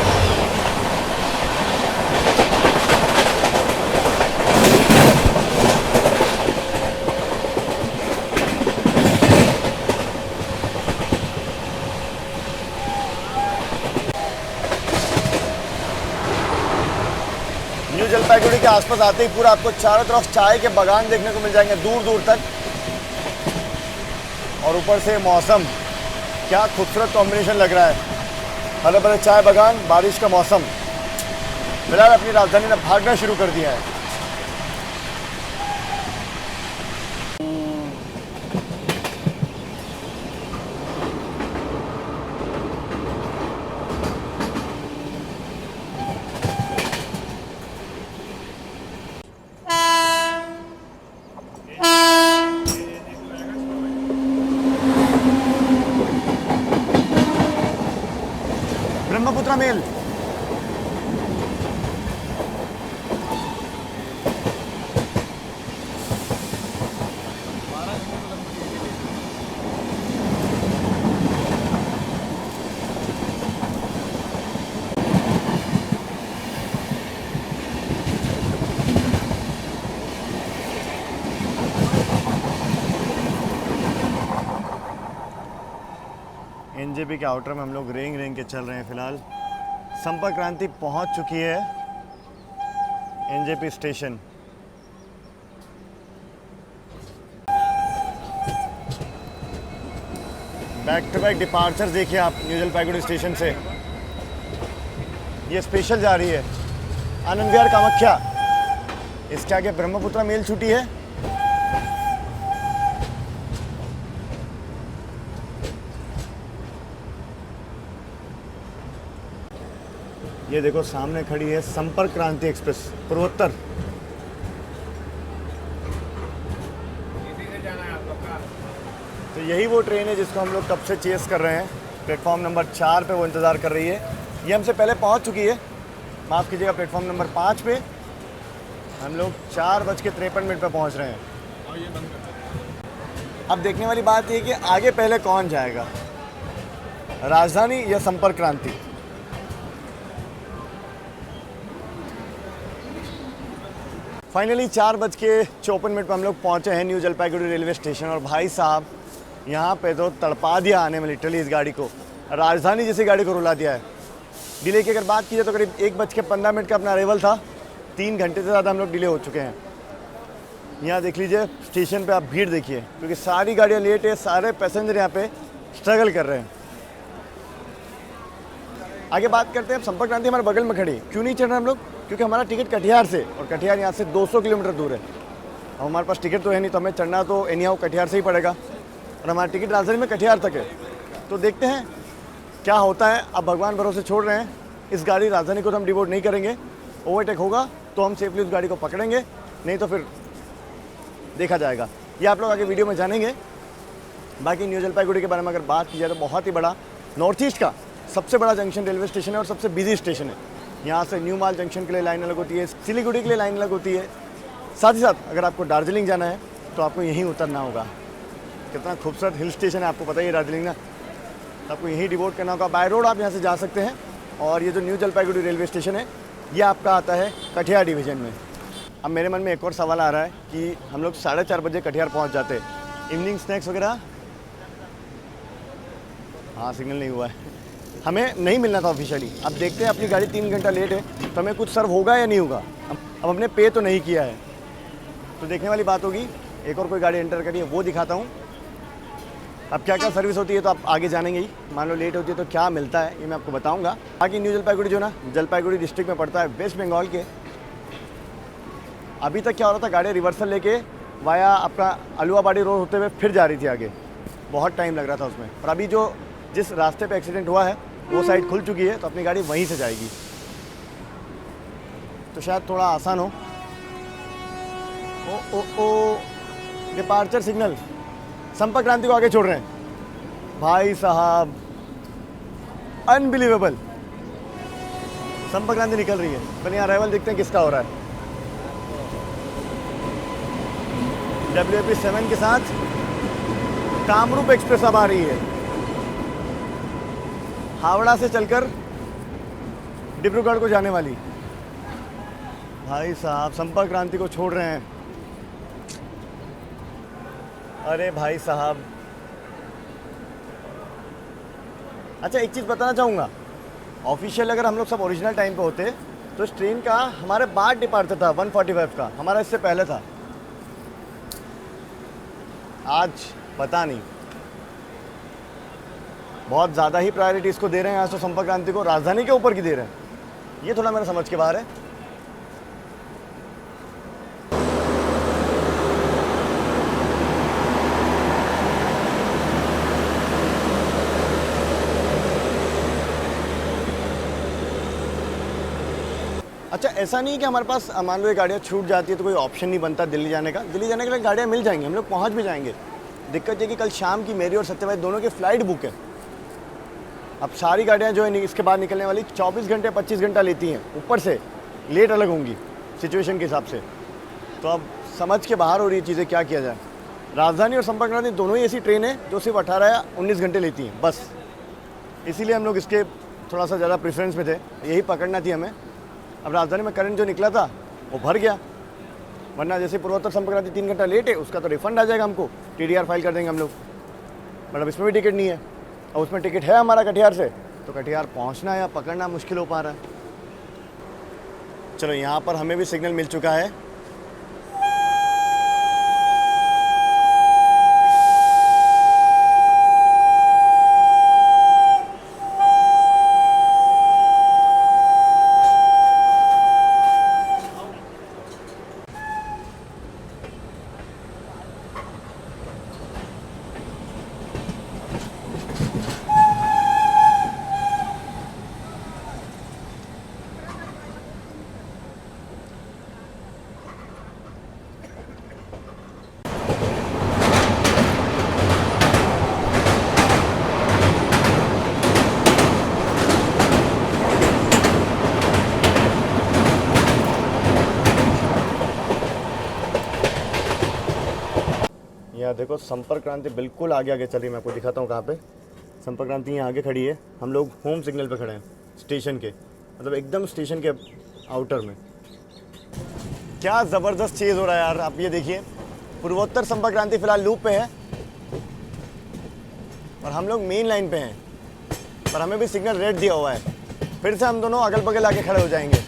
[SPEAKER 1] न्यू जलपाईगुड़ी के आसपास आते ही पूरा आपको चारों तरफ चाय के बागान देखने को मिल जाएंगे दूर दूर तक। और ऊपर से मौसम, क्या खूबसूरत कॉम्बिनेशन लग रहा है। हरे भरे चाय बागान, बारिश का मौसम। फिलहाल अपनी राजधानी ने भागना शुरू कर दिया है। ब्रह्मपुत्रा मेल। एनजेपी के आउटर में हम लोग रेंग रेंग के चल रहे हैं। फिलहाल संपर्क क्रांति पहुंच चुकी है NJP station. Back to back departure देखिए आप न्यू जलपाईगुड़ी स्टेशन से। ये स्पेशल जा रही है आनंद विहार कामाख्या। इसके आगे ब्रह्मपुत्रा मेल छूटी है। ये देखो सामने खड़ी है संपर्क क्रांति एक्सप्रेस पूर्वोत्तर। तो यही वो ट्रेन है जिसको हम लोग कब से चेस कर रहे हैं। प्लेटफॉर्म नंबर 4 पे वो इंतज़ार कर रही है। ये हमसे पहले पहुंच चुकी है, माफ़ कीजिएगा। प्लेटफॉर्म नंबर 5 पे हम लोग 4:53 पे पहुंच रहे हैं। अब देखने वाली बात ये कि आगे पहले कौन जाएगा, राजधानी या संपर्क क्रांति। फाइनली 4:54 पे हम लोग पहुंचे हैं न्यू जलपाईगुड़ी रेलवे स्टेशन। और भाई साहब यहाँ पे तो तड़पा दिया आने में लिटरली इस गाड़ी को। राजधानी जैसी गाड़ी को रुला दिया है। डिले की अगर बात की जाए तो करीब 1:15 का अपना अरेवल था। 3 घंटे से ज़्यादा हम लोग डिले हो चुके हैं। यहाँ देख लीजिए स्टेशन पे आप भीड़ देखिए, क्योंकि सारी गाड़ियाँ लेट है, सारे पैसेंजर यहाँ पे स्ट्रगल कर रहे हैं। आगे बात करते हैं। संपर्क क्रांति हमारे बगल में खड़ी, क्यों नहीं चढ़ रहे हम लोग? क्योंकि हमारा टिकट कटिहार से, और कटिहार यहाँ से 200 किलोमीटर दूर है। अब हमारे पास टिकट तो है नहीं, तो हमें चढ़ना तो एनी हाउ कटिहार से ही पड़ेगा, और हमारा टिकट राजधानी में कटिहार तक है। तो देखते हैं क्या होता है। अब भगवान भरोसे छोड़ रहे हैं। इस गाड़ी राजधानी को तो हम डिवोट नहीं करेंगे, ओवरटेक होगा तो हम सेफली उस गाड़ी को पकड़ेंगे, नहीं तो फिर देखा जाएगा। ये आप लोग आगे वीडियो में जानेंगे। बाकी न्यू जलपाईगुड़ी के बारे में अगर बात की जाए तो बहुत ही बड़ा, नॉर्थ ईस्ट का सबसे बड़ा जंक्शन रेलवे स्टेशन है और सबसे बिजी स्टेशन है। यहाँ से न्यू माल जंक्शन के लिए लाइन अलग होती है, सिलीगुड़ी के लिए लाइन अलग होती है। साथ ही साथ अगर आपको दार्जिलिंग जाना है तो आपको यहीं उतरना होगा। कितना खूबसूरत हिल स्टेशन है, आपको पता ही है दार्जिलिंग ना, तो आपको यहीं डिवोट करना होगा। बाय रोड आप यहाँ से जा सकते हैं। और ये जो न्यू जलपाईगुड़ी रेलवे स्टेशन है ये आपका आता है कटिहार डिवीज़न में। अब मेरे मन में एक और सवाल आ रहा है कि हम लोग 4:30 बजे कटिहार पहुँच जाते, इवनिंग स्नैक्स वगैरह, हाँ सिग्नल नहीं हुआ है, हमें नहीं मिलना था ऑफिशियली। अब देखते हैं, अपनी गाड़ी 3 घंटा लेट है तो हमें कुछ सर्व होगा या नहीं होगा। अब हमने पे तो नहीं किया है, तो देखने वाली बात होगी। एक और कोई गाड़ी एंटर करी है वो दिखाता हूँ। अब क्या क्या सर्विस होती है तो आप आगे जानेंगे ही। मान लो लेट होती है तो क्या मिलता है ये मैं आपको बताऊँगा। बाकी न्यू जलपाईगुड़ी जो ना जलपाईगुड़ी डिस्ट्रिक्ट में पड़ता है, वेस्ट बंगाल के। अभी तक क्या हो रहा था, गाड़ी रिवर्सल लेके वाया आपका अलुआबाड़ी रोड होते हुए फिर जा रही थी आगे, बहुत टाइम लग रहा था उसमें। और अभी जो जिस रास्ते पे एक्सीडेंट हुआ है वो साइड खुल चुकी है, तो अपनी गाड़ी वहीं से जाएगी, तो शायद थोड़ा आसान हो। ओ ओ ओ डिपार्चर सिग्नल, संपर्क क्रांति को आगे छोड़ रहे हैं भाई साहब, अनबिलीवेबल। संपर्क क्रांति निकल रही है, पर यहाँ अराइवल देखते हैं किसका हो रहा है। WAP7 के साथ कामरूप एक्सप्रेस अब आ रही है, हावड़ा से चलकर डिब्रूगढ़ को जाने वाली। भाई साहब संपर्क क्रांति को छोड़ रहे हैं, अरे भाई साहब। अच्छा एक चीज़ बताना चाहूँगा, ऑफिशियल अगर हम लोग सब ओरिजिनल टाइम पे होते तो इस ट्रेन का हमारे बाद डिपार्चर था 1:45 का, हमारा इससे पहले था। आज पता नहीं, बहुत ज़्यादा ही प्रायोरिटी इसको दे रहे हैं आज तो, संपर्क क्रांति को राजधानी के ऊपर की दे रहे हैं। ये थोड़ा मेरे समझ के बाहर है। अच्छा ऐसा नहीं कि हमारे पास मान लो ये गाड़ियाँ छूट जाती है तो कोई ऑप्शन नहीं बनता दिल्ली जाने का। दिल्ली जाने के लिए गाड़ियाँ मिल जाएंगी, हम लोग पहुँच भी जाएंगे। दिक्कत ये कि कल शाम की मेरी और सत्यभाई दोनों की फ़्लाइट बुक है। अब सारी गाड़ियाँ जो है इसके बाद निकलने वाली 24 घंटे 25 घंटा लेती हैं, ऊपर से लेट अलग होंगी सिचुएशन के हिसाब से। तो अब समझ के बाहर हो रही है चीज़ें, क्या किया जाए। राजधानी और संपर्क क्रांति दोनों ही ऐसी ट्रेन है जो सिर्फ 18 या 19 घंटे लेती हैं बस, इसीलिए हम लोग इसके थोड़ा सा ज़्यादा प्रेफरेंस में थे, यही पकड़ना थी हमें। अब राजधानी में करंट जो निकला था वो भर गया, वरना जैसे पूर्वोत्तर संपर्क क्रांति 3 घंटा लेट है उसका तो रिफंड आ जाएगा हमको, TDR फाइल कर देंगे हम लोग। बट अब इसमें भी टिकट नहीं है, और उसमें टिकट है हमारा कटिहार से, तो कटिहार पहुंचना या पकड़ना मुश्किल हो पा रहा है। चलो यहाँ पर हमें भी सिग्नल मिल चुका है। यहाँ देखो संपर्क क्रांति बिल्कुल आगे आगे चल रही है, मैं आपको दिखाता हूँ कहाँ पे। संपर्क क्रांति यहाँ आगे खड़ी है, हम लोग होम सिग्नल पे खड़े हैं स्टेशन के, मतलब एकदम स्टेशन के आउटर में। क्या ज़बरदस्त चीज़ हो रहा है यार, आप ये देखिए। पूर्वोत्तर संपर्क क्रांति फिलहाल लूप पे है और हम लोग मेन लाइन पे हैं, पर हमें भी सिग्नल रेड दिया हुआ है। फिर से हम दोनों अगल बगल आके खड़े हो जाएंगे।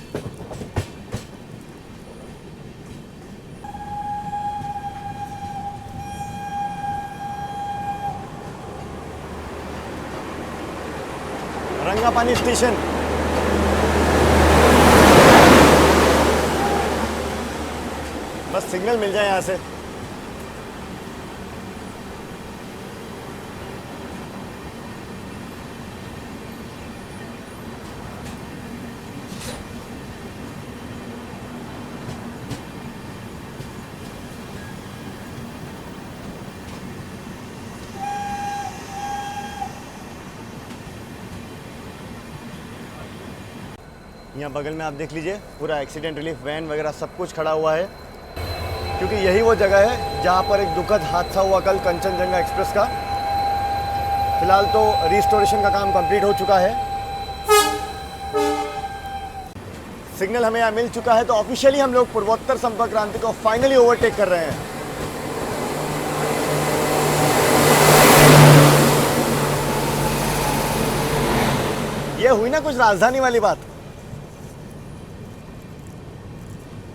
[SPEAKER 1] रंगापानी स्टेशन, सिग्नल मिल जाए यहाँ से। यहाँ बगल में आप देख लीजिए पूरा एक्सीडेंट रिलीफ वैन वगैरह सब कुछ खड़ा हुआ है, क्योंकि यही वो जगह है जहाँ पर एक दुखद हादसा हुआ कल कंचनजंगा एक्सप्रेस का। फिलहाल तो रिस्टोरेशन का काम कंप्लीट हो चुका है। सिग्नल हमें यहाँ मिल चुका है, तो ऑफिशियली हम लोग पूर्वोत्तर संपर्क क्रांति को फाइनली ओवरटेक कर रहे हैं। ये हुई ना कुछ राजधानी वाली बात,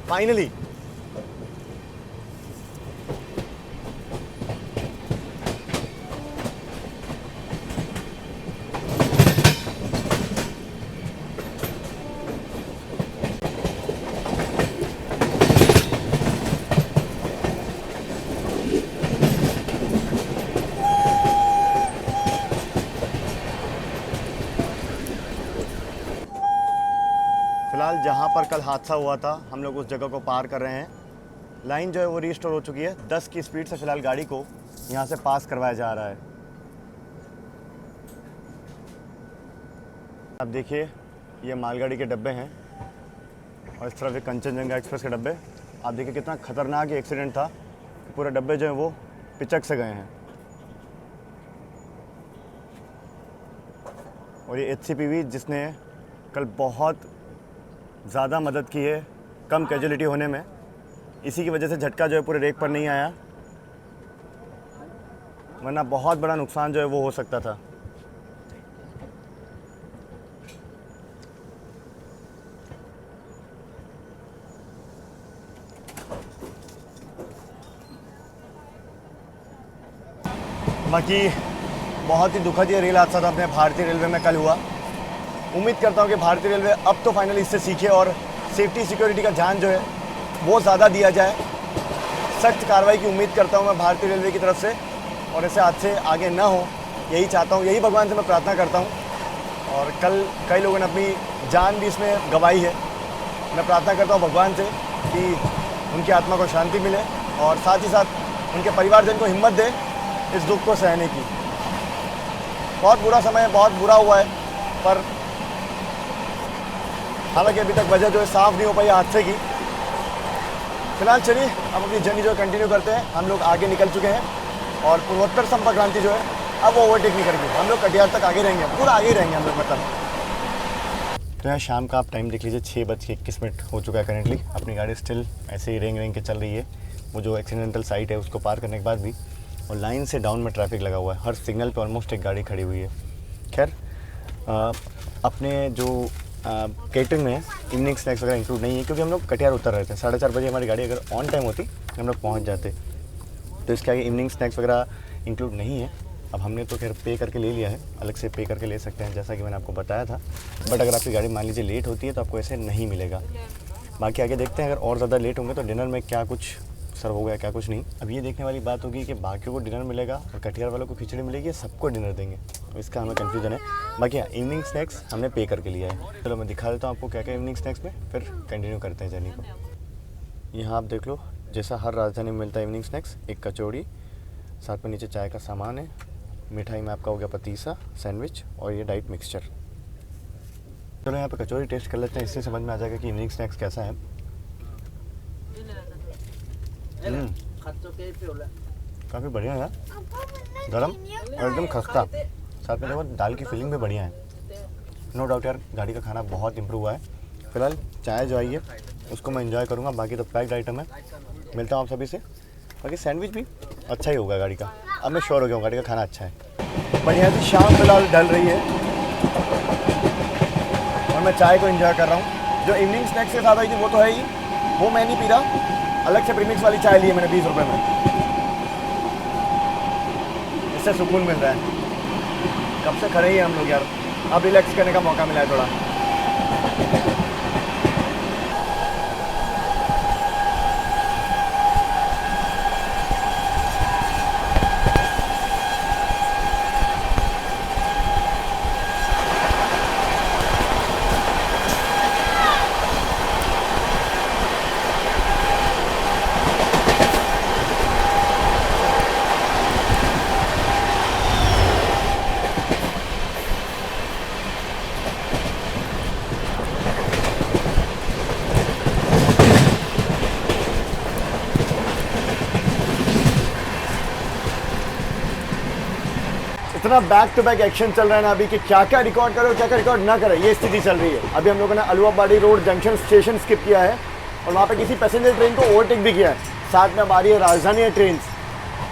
[SPEAKER 1] फाइनली। फिलहाल जहाँ पर कल हादसा हुआ था हम लोग उस जगह को पार कर रहे हैं। लाइन जो है वो रिस्टोर हो चुकी है। 10 की स्पीड से फिलहाल गाड़ी को यहाँ से पास करवाया जा रहा है। अब देखिए ये मालगाड़ी के डब्बे हैं और इस तरफ ये कंचनजंगा एक्सप्रेस के डब्बे। आप देखिए कितना खतरनाक ये एक्सीडेंट था, पूरे डब्बे जो हैं वो पिचक से गए हैं। और ये HCPV जिसने कल बहुत ज़्यादा मदद की है कम कैजुअलिटी होने में, इसी की वजह से झटका जो है पूरे रेक पर नहीं आया, वरना बहुत बड़ा नुकसान जो है वो हो सकता था। बाकी बहुत ही दुखद ये रेल हादसा था अपने भारतीय रेलवे में कल हुआ। उम्मीद करता हूँ कि भारतीय रेलवे अब तो फाइनली इससे सीखे और सेफ्टी सिक्योरिटी का ध्यान जो है वो ज़्यादा दिया जाए। सख्त कार्रवाई की उम्मीद करता हूँ मैं भारतीय रेलवे की तरफ से, और ऐसे हादसे आगे ना हो यही चाहता हूँ, यही भगवान से मैं प्रार्थना करता हूँ। और कल कई लोगों ने अपनी जान भी इसमें गंवाई है। मैं प्रार्थना करता हूँ भगवान से कि उनकी आत्मा को शांति मिले और साथ ही साथ उनके परिवारजन को हिम्मत दे इस दुख को सहने की। बहुत बुरा समय है, बहुत बुरा हुआ है, पर हालांकि अभी तक वजह जो है साफ नहीं हो पाई हादसे की। फिलहाल चलिए हम अपनी जर्नी जो है कंटिन्यू करते हैं। हम लोग आगे निकल चुके हैं और पूर्वोत्तर संपर्क क्रांति जो है अब वो ओवरटेक नहीं करेंगे, हम लोग कटिहार तक आगे रहेंगे, पूरा आगे ही रहेंगे हम लोग मतलब। तो यहाँ शाम का आप टाइम देख लीजिए 6:21 हो चुका है करेंटली। अपनी गाड़ी स्टिल ऐसे ही रेंग के चल रही है, वो जो एक्सीडेंटल साइट है उसको पार करने के बाद भी, और लाइन से डाउन में ट्रैफिक लगा हुआ है। हर सिग्नल पे ऑलमोस्ट एक गाड़ी खड़ी हुई है। खैर अपने जो केटरिंग में इवनिंग स्नैक्स वगैरह इंक्लूड नहीं है, क्योंकि हम लोग कटिहार उतर रहे थे। 4:30 बजे हमारी गाड़ी अगर ऑन टाइम होती हम लोग पहुंच जाते, तो इसके आगे इवनिंग स्नैक्स वगैरह इंक्लूड नहीं है। अब हमने तो खैर पे करके ले लिया है, अलग से पे करके ले सकते हैं जैसा कि मैंने आपको बताया था। बट अगर आपकी गाड़ी मान लीजिए लेट होती है तो आपको ऐसे नहीं मिलेगा। बाकी आगे देखते हैं, अगर और ज़्यादा लेट होंगे तो डिनर में क्या कुछ सर्व हो गया क्या कुछ नहीं। अब ये देखने वाली बात होगी कि बाकियों को डिनर मिलेगा और कटिहार वालों को खिचड़ी मिलेगी, सबको डिनर देंगे, तो इसका हमें कन्फ्यूजन है। बाकी हाँ, इवनिंग स्नैक्स हमने पे करके लिया है। चलो मैं दिखा देता हूँ आपको क्या क्या इवनिंग स्नैक्स में, फिर कंटिन्यू करते हैं जर्नी को। यहाँ आप देख लो, जैसा हर राजधानी में मिलता है इवनिंग स्नैक्स, एक कचौड़ी, साथ में नीचे चाय का सामान है। मिठाई में आपका हो गया पतीसा, सैंडविच और ये डाइट मिक्सचर। चलो यहाँ पे कचौड़ी टेस्ट कर लेते हैं, इससे समझ में आ जाएगा कि इवनिंग स्नैक्स कैसा है। काफ़ी बढ़िया है, गरम और एकदम खस्ता, साथ में देखो दाल की फीलिंग भी बढ़िया है। नो डाउट यार, गाड़ी का खाना बहुत इम्प्रूव हुआ है। फिलहाल चाय जो आई है उसको मैं एंजॉय करूँगा, बाकी तो पैक्ड आइटम है। मिलता हूँ आप सभी से। बाकी सैंडविच भी अच्छा ही होगा गाड़ी का, अब मैं श्योर हो गया हूँ गाड़ी का खाना अच्छा है। बढ़िया सी शाम फिलहाल ढल रही है और मैं चाय को एंजॉय कर रहा हूँ। जो इवनिंग स्नैक्स के साथ आई थी वो तो है ही, वो मैं नहीं पी रहा, अलग से प्रीमिक्स वाली चाय ली है मैंने 20 रुपये में, इससे सुकून मिल रहा है। कब से खड़े ही हम लोग यार, अब रिलैक्स करने का मौका मिला है थोड़ा। इतना बैक टू बैक एक्शन चल रहा है ना अभी कि क्या क्या रिकॉर्ड करो क्या क्या रिकॉर्ड ना करें, ये स्थिति चल रही है। अभी हम लोगों ने अलुवाबाड़ी रोड जंक्शन स्टेशन स्किप किया है और वहाँ पे किसी पैसेंजर ट्रेन को ओवरटेक भी किया है। साथ में अब आ रही है राजधानी ट्रेन,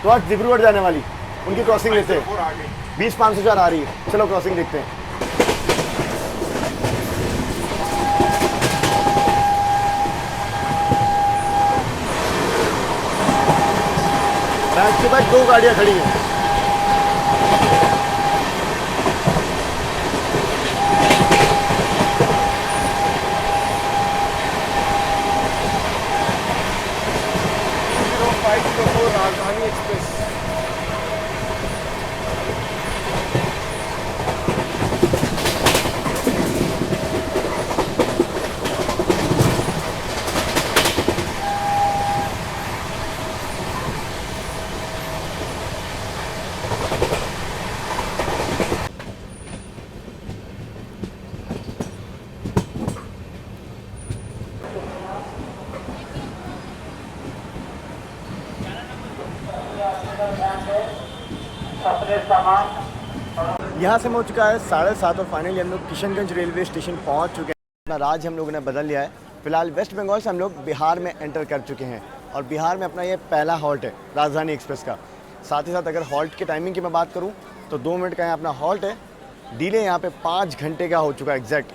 [SPEAKER 1] तो आज डिब्रूगढ़ जाने वाली, उनकी क्रॉसिंग लेते हैं। 20-500 आ रही है, चलो क्रॉसिंग देखते हैं। बैक टू बैक 2 गाड़ियाँ खड़ी हैं।
[SPEAKER 2] राजधानी एक्सप्रेस।
[SPEAKER 1] यहाँ से हो चुका है 7:30 और फाइनली हम लोग किशनगंज रेलवे स्टेशन पहुँच चुके हैं। अपना राज्य हम लोगों ने बदल लिया है। फिलहाल वेस्ट बंगाल से हम लोग बिहार में एंटर कर चुके हैं और बिहार में अपना ये पहला हॉल्ट है राजधानी एक्सप्रेस का। साथ ही साथ अगर हॉल्ट के टाइमिंग की मैं बात करूँ तो 2 मिनट का यहाँ अपना हॉल्ट है। डिले यहाँ पे 5 घंटे का हो चुका है एग्जैक्ट,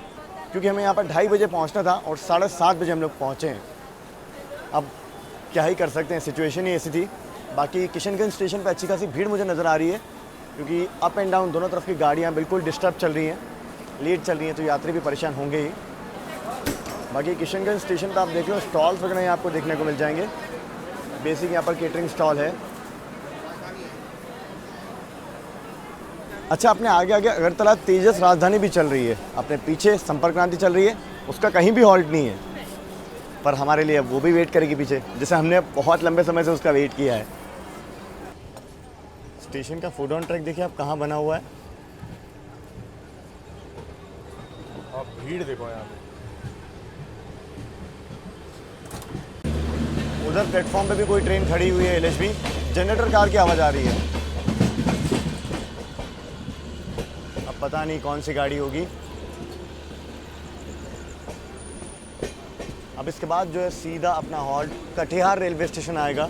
[SPEAKER 1] क्योंकि हमें यहाँ पर 2:30 बजे पहुँचना था और 7:30 बजे हम लोग पहुँचे हैं। अब क्या ही कर सकते हैं, सिचुएशन ही ऐसी थी। बाकी किशनगंज स्टेशन पर अच्छी खासी भीड़ मुझे नज़र आ रही है, क्योंकि अप एंड डाउन दोनों तरफ की गाड़ियाँ बिल्कुल डिस्टर्ब चल रही हैं, लेट चल रही हैं, तो यात्री भी परेशान होंगे ही। बाकी किशनगंज स्टेशन पर आप देख लो, स्टॉल्स वगैरह यहाँ आपको देखने को मिल जाएंगे। बेसिक यहाँ पर केटरिंग स्टॉल है। अच्छा, अपने आगे आगे अगरतला तेजस राजधानी भी चल रही है, अपने पीछे संपर्क क्रांति चल रही है, उसका कहीं भी हॉल्ट नहीं है, पर हमारे लिए वो भी वेट करेगी पीछे, जैसे हमने बहुत लंबे समय से उसका वेट किया है। स्टेशन का फूड ऑन ट्रैक देखिए आप कहाँ बना हुआ है।
[SPEAKER 2] आप भीड़ देखो यहाँ पे।
[SPEAKER 1] उधर प्लेटफॉर्म पे भी कोई ट्रेन खड़ी हुई है, एलएचबी। जनरेटर कार की आवाज़ आ रही है। अब पता नहीं कौन सी गाड़ी होगी। अब इसके बाद जो है सीधा अपना हॉल्ट कटिहार रेलवे स्टेशन आएगा।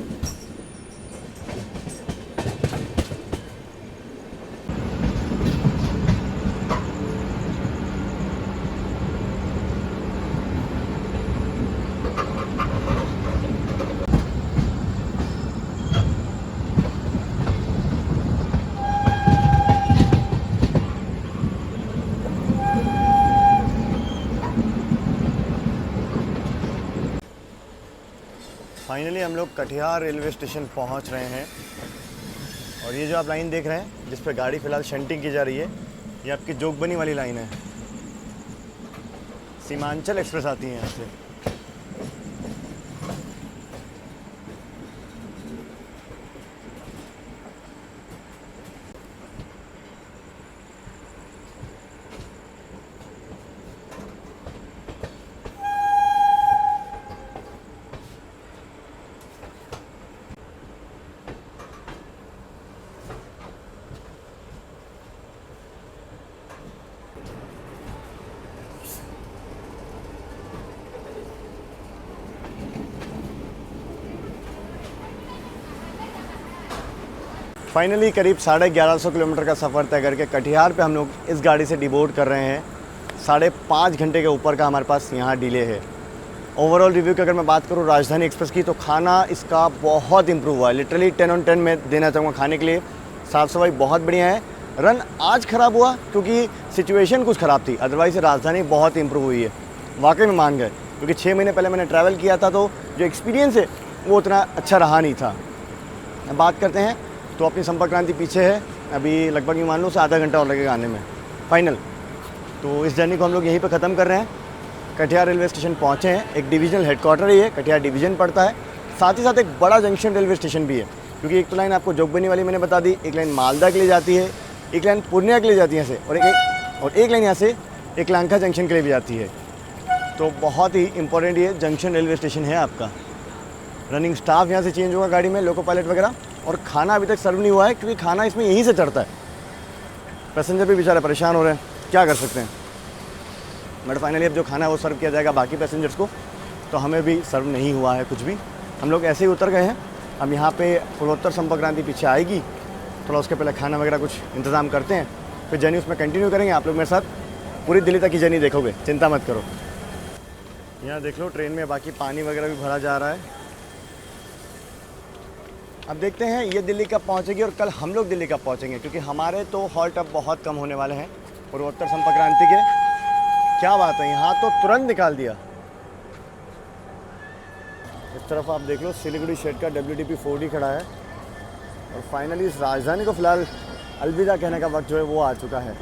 [SPEAKER 1] फाइनली हम लोग कटिहार रेलवे स्टेशन पहुंच रहे हैं और ये जो आप लाइन देख रहे हैं जिस पर गाड़ी फ़िलहाल शंटिंग की जा रही है, ये आपकी जोगबनी वाली लाइन है। सीमांचल एक्सप्रेस आती है यहाँ से। फाइनली करीब 1150 किलोमीटर का सफ़र तय करके कटिहार पे हम लोग इस गाड़ी से डिबोर्ड कर रहे हैं। 5.5 घंटे के ऊपर का हमारे पास यहाँ डिले है। ओवरऑल रिव्यू की अगर मैं बात करूँ राजधानी एक्सप्रेस की, तो खाना इसका बहुत इम्प्रूव हुआ है। लिटरली 10 on 10 में देना चाहूँगा खाने के लिए। साफ़ सफाई बहुत बढ़िया है। रन आज ख़राब हुआ क्योंकि सिचुएशन कुछ ख़राब थी, अदरवाइज़ राजधानी बहुत इम्प्रूव हुई है। वाकई में मान गए, क्योंकि 6 महीने पहले मैंने ट्रैवल किया था, तो जो एक्सपीरियंस है वो उतना अच्छा रहा नहीं था। अब बात करते हैं तो अपनी संपर्क क्रांति पीछे है, अभी लगभग मान लो से आधा घंटा और लगेगा आने में फाइनल। तो इस जर्नी को हम लोग यहीं पे ख़त्म कर रहे हैं। कटिहार रेलवे स्टेशन पहुँचे हैं। एक डिवीजनल हेडक्वार्टर ही है, कटिहार डिवीज़न पड़ता है। साथ ही साथ एक बड़ा जंक्शन रेलवे स्टेशन भी है, क्योंकि एक तो लाइन आपको जोगबनी वाली मैंने बता दी, एक लाइन मालदा के लिए जाती है, एक लाइन पूर्णिया के लिए जाती है यहाँ से, और एक लाइन यहाँ से एक लांका जंक्शन के लिए भी जाती है। तो बहुत ही इंपॉर्टेंट ये जंक्शन रेलवे स्टेशन है आपका। रनिंग स्टाफ यहाँ से चेंज होगा गाड़ी में, लोको पायलट वगैरह। और खाना अभी तक सर्व नहीं हुआ है, क्योंकि खाना इसमें यहीं से चढ़ता है। पैसेंजर भी बेचारे परेशान हो रहे हैं, क्या कर सकते हैं। बट फाइनली अब जो खाना है वो सर्व किया जाएगा बाकी पैसेंजर्स को, तो हमें भी सर्व नहीं हुआ है कुछ भी। हम लोग ऐसे ही उतर गए हैं। अब यहाँ पे पूर्वोत्तर संपर्क क्रांति पीछे आएगी, थोड़ा उसके पहले खाना वगैरह कुछ इंतज़ाम करते हैं, फिर जर्नी उसमें कंटिन्यू करेंगे। आप लोग मेरे साथ पूरी दिल्ली तक की जर्नी देखोगे, चिंता मत करो। यहाँ देख लो ट्रेन में बाकी पानी वगैरह भी भरा जा रहा है। अब देखते हैं ये दिल्ली कब पहुँचेगी और कल हम लोग दिल्ली कब पहुँचेंगे, क्योंकि हमारे तो हॉल्ट अब बहुत कम होने वाले हैं पूर्वोत्तर संपर्क क्रांति के। क्या बात है, यहाँ तो तुरंत निकाल दिया। इस तरफ आप देख लो सिलीगुड़ी शेड का WDP 4D खड़ा है। और फाइनली इस राजधानी को फ़िलहाल अलविदा कहने का वक्त जो है वो आ चुका है।